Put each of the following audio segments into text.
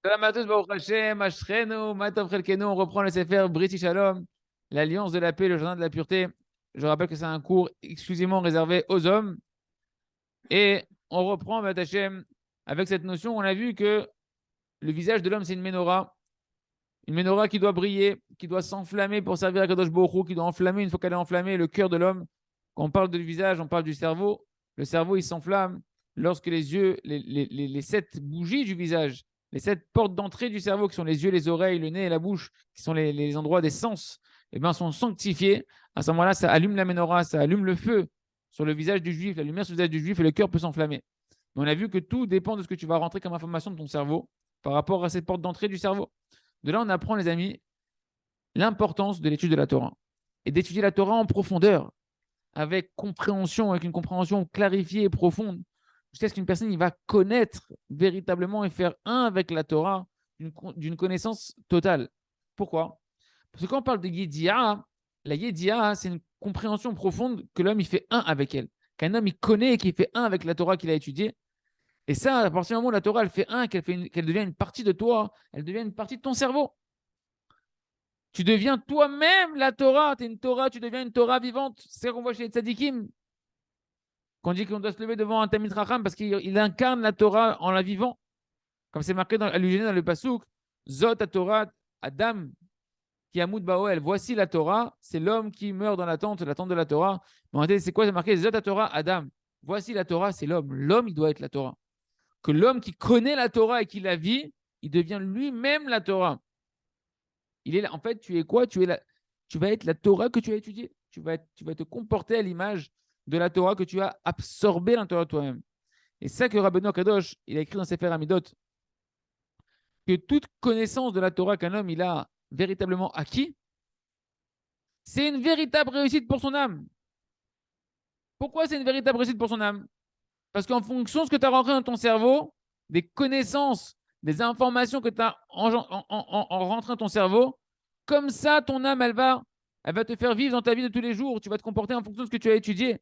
Salam à tous, Baruch Hashem, Ashrenu, Matov Chelkenu. On reprend le Sefer Brit Shalom, l'alliance de la paix, le jardin de la pureté. Je rappelle que c'est un cours exclusivement réservé aux hommes. Et on reprend, Bat Hashem, avec cette notion. On a vu que le visage de l'homme, c'est une menorah qui doit briller, qui doit s'enflammer pour servir à Kadosh Baruch Hu, qui doit enflammer une fois qu'elle est enflammée le cœur de l'homme. Quand on parle du visage, on parle du cerveau. Le cerveau, il s'enflamme lorsque les yeux, les sept bougies du visage, les sept portes d'entrée du cerveau, qui sont les yeux, les oreilles, le nez et la bouche, qui sont les endroits des sens, eh bien, sont sanctifiés. À ce moment-là, ça allume la menorah, ça allume le feu sur le visage du juif, la lumière sur le visage du juif, et le cœur peut s'enflammer. Mais on a vu que tout dépend de ce que tu vas rentrer comme information de ton cerveau par rapport à cette porte d'entrée du cerveau. De là, on apprend, les amis, l'importance de l'étude de la Torah et d'étudier la Torah en profondeur, avec compréhension, avec une compréhension clarifiée et profonde, jusqu'à ce qu'une personne il va connaître véritablement et faire un avec la Torah d'une connaissance totale. Pourquoi? Parce que quand on parle de Yediah, la Yediah, c'est une compréhension profonde que l'homme il fait un avec elle, qu'un homme il connaît et qu'il fait un avec la Torah qu'il a étudiée. Et ça, à partir du moment où la Torah elle fait un, qu'elle devient une partie de toi, elle devient une partie de ton cerveau. Tu deviens toi-même la Torah. Tu es une Torah, tu deviens une Torah vivante. C'est ce qu'on voit chez les tzadikim. Qu'on dit qu'on doit se lever devant un Talmid Chacham parce qu'il incarne la Torah en la vivant. Comme c'est marqué allusionné dans le Passouk, Zot à Torah, Adam, qui amoud Baoel. Voici la Torah, c'est l'homme qui meurt dans la tente de la Torah. Mais en réalité, c'est quoi? C'est marqué Zot à Torah, Adam. Voici la Torah, c'est l'homme. L'homme, il doit être la Torah. Que l'homme qui connaît la Torah et qui la vit, il devient lui-même la Torah. Il est là. En fait, tu es quoi? Tu vas être la Torah que tu as étudiée. Tu vas te comporter à l'image de la Torah que tu as absorbée à l'intérieur de toi-même. Et c'est ça que Rabbeinu Kadosh, il a écrit dans Sefer Amidot, que toute connaissance de la Torah qu'un homme il a véritablement acquis, c'est une véritable réussite pour son âme. Pourquoi c'est une véritable réussite pour son âme? Parce qu'en fonction de ce que tu as rentré dans ton cerveau, des connaissances, des informations que tu as en rentré dans ton cerveau, comme ça, ton âme, elle va te faire vivre dans ta vie de tous les jours. Tu vas te comporter en fonction de ce que tu as étudié.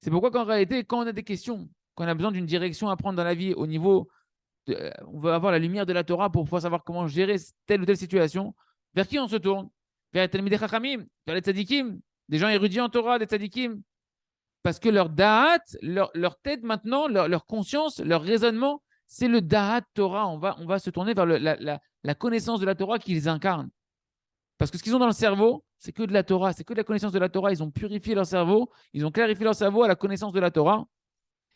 C'est pourquoi qu'en réalité, quand on a des questions, quand on a besoin d'une direction à prendre dans la vie au niveau, on veut avoir la lumière de la Torah pour pouvoir savoir comment gérer telle ou telle situation, vers qui on se tourne? Vers les Talmidei Chachamim, vers les tzadikim, des gens érudits en Torah, des tzadikim. Parce que leur da'at, leur tête maintenant, leur conscience, leur raisonnement, c'est le da'at Torah. On va se tourner vers la connaissance de la Torah qu'ils incarnent. Parce que ce qu'ils ont dans le cerveau, c'est que de la Torah, c'est que de la connaissance de la Torah. Ils ont purifié leur cerveau, ils ont clarifié leur cerveau à la connaissance de la Torah.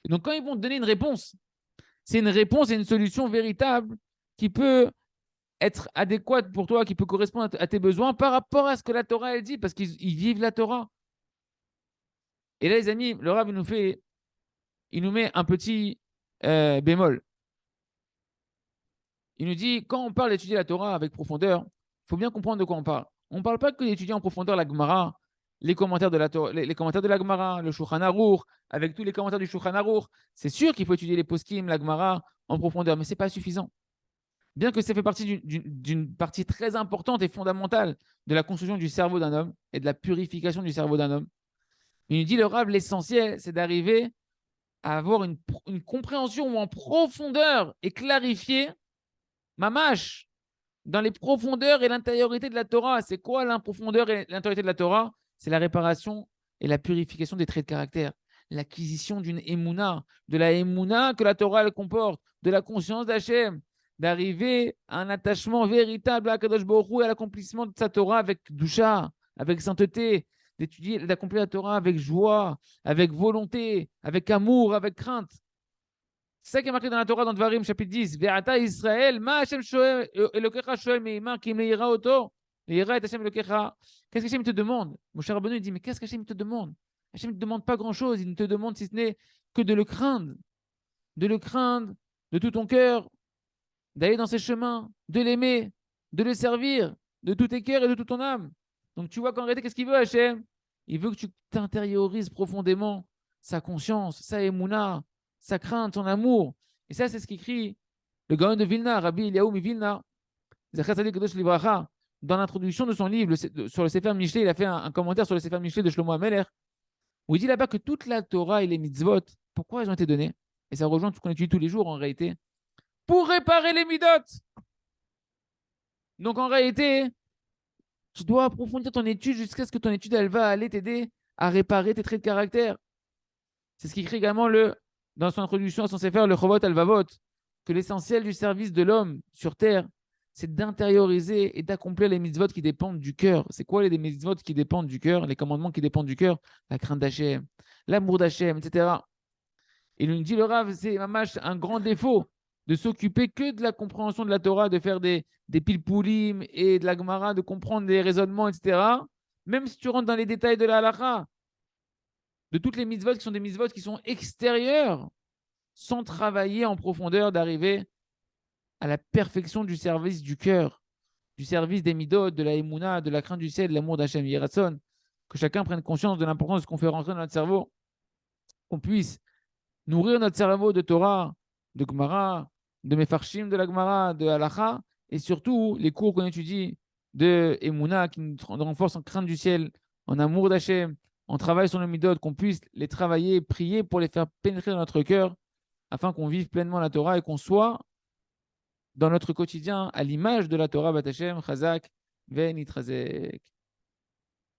Et donc, quand ils vont te donner une réponse, c'est une réponse et une solution véritable qui peut être adéquate pour toi, qui peut correspondre à tes besoins par rapport à ce que la Torah elle dit, parce qu'ils vivent la Torah. Et là, les amis, le Rav il nous met un petit bémol. Il nous dit, quand on parle d'étudier la Torah avec profondeur, il faut bien comprendre de quoi on parle. On ne parle pas que d'étudier en profondeur la Gemara, les commentaires de la Torah, les commentaires de la Gemara, le Shulchan Aruch, avec tous les commentaires du Shulchan Aruch. C'est sûr qu'il faut étudier les poskim, la Gemara en profondeur, mais ce n'est pas suffisant. Bien que ça fait partie d'une partie très importante et fondamentale de la construction du cerveau d'un homme et de la purification du cerveau d'un homme. Il nous dit, le Rav, l'essentiel, c'est d'arriver à avoir une compréhension en profondeur et clarifier mamash dans les profondeurs et l'intériorité de la Torah. C'est quoi la profondeur et l'intériorité de la Torah? C'est la réparation et la purification des traits de caractère, l'acquisition d'une émouna, de la émouna que la Torah elle comporte, de la conscience d'Hachem, d'arriver à un attachement véritable à Kadosh Baruch Hu et à l'accomplissement de sa Torah avec doucha, avec sainteté, d'étudier, d'accomplir la Torah avec joie, avec volonté, avec amour, avec crainte. C'est ça qui est marqué dans la Torah dans Dvarim, chapitre 10. Ve'ata Israël, ma Hashem shoel, Elokecha shoel me'imar kim le'ira oto, le'ira et Hashem Elokecha. Qu'est-ce qu'Hashem te demande? Mon cher Rabbeinu, il dit, mais qu'est-ce qu'Hashem te demande? Hachem ne te demande pas grand-chose, il ne te demande si ce n'est que de le craindre de tout ton cœur, d'aller dans ses chemins, de l'aimer, de le servir, de tout tes cœurs et de toute ton âme. Donc tu vois qu'en réalité, qu'est-ce qu'il veut Hachem? Il veut que tu t'intériorises profondément sa conscience, sa émouna, sa crainte, son amour. Et ça, c'est ce qu'écrit le Gaon de Vilna, Rabbi Eliyahu Vilna, dans l'introduction de son livre sur le Sefer Mishlei. Il a fait un commentaire sur le Sefer Mishlei de Shlomo HaMelech, où il dit là-bas que toute la Torah et les mitzvot, pourquoi elles ont été données? Et ça rejoint tout ce qu'on étudie tous les jours en réalité. pour réparer les midotes. Donc en réalité, tu dois approfondir ton étude jusqu'à ce que ton étude elle va aller t'aider à réparer tes traits de caractère. C'est ce qu'écrit également dans son introduction à son Sefer, le Chovot Alvavot, que l'essentiel du service de l'homme sur terre, c'est d'intérioriser et d'accomplir les mitzvot qui dépendent du cœur. C'est quoi les mitzvot qui dépendent du cœur, les commandements qui dépendent du cœur? La crainte d'Hachem, l'amour d'Hachem, etc. Il nous dit le Rav, c'est mamash un grand défaut de s'occuper que de la compréhension de la Torah, de faire des pilpoulim et de la Gemara, de comprendre des raisonnements, etc. Même si tu rentres dans les détails de la halakha, de toutes les mitzvot qui sont des mitzvot qui sont extérieures, sans travailler en profondeur d'arriver à la perfection du service du cœur, du service des midot, de la émouna, de la crainte du ciel, de l'amour d'Hachem, Yeratzon, que chacun prenne conscience de l'importance de ce qu'on fait rentrer dans notre cerveau, qu'on puisse nourrir notre cerveau de Torah, de Gemara, de Mefarshim de la Gemara, de Halacha, et surtout les cours qu'on étudie de Emouna qui nous renforcent en crainte du ciel, en amour d'Hachem, en travail sur le midot, qu'on puisse les travailler, prier pour les faire pénétrer dans notre cœur, afin qu'on vive pleinement la Torah et qu'on soit dans notre quotidien à l'image de la Torah Bat Hashem, Chazak, Venitrazek.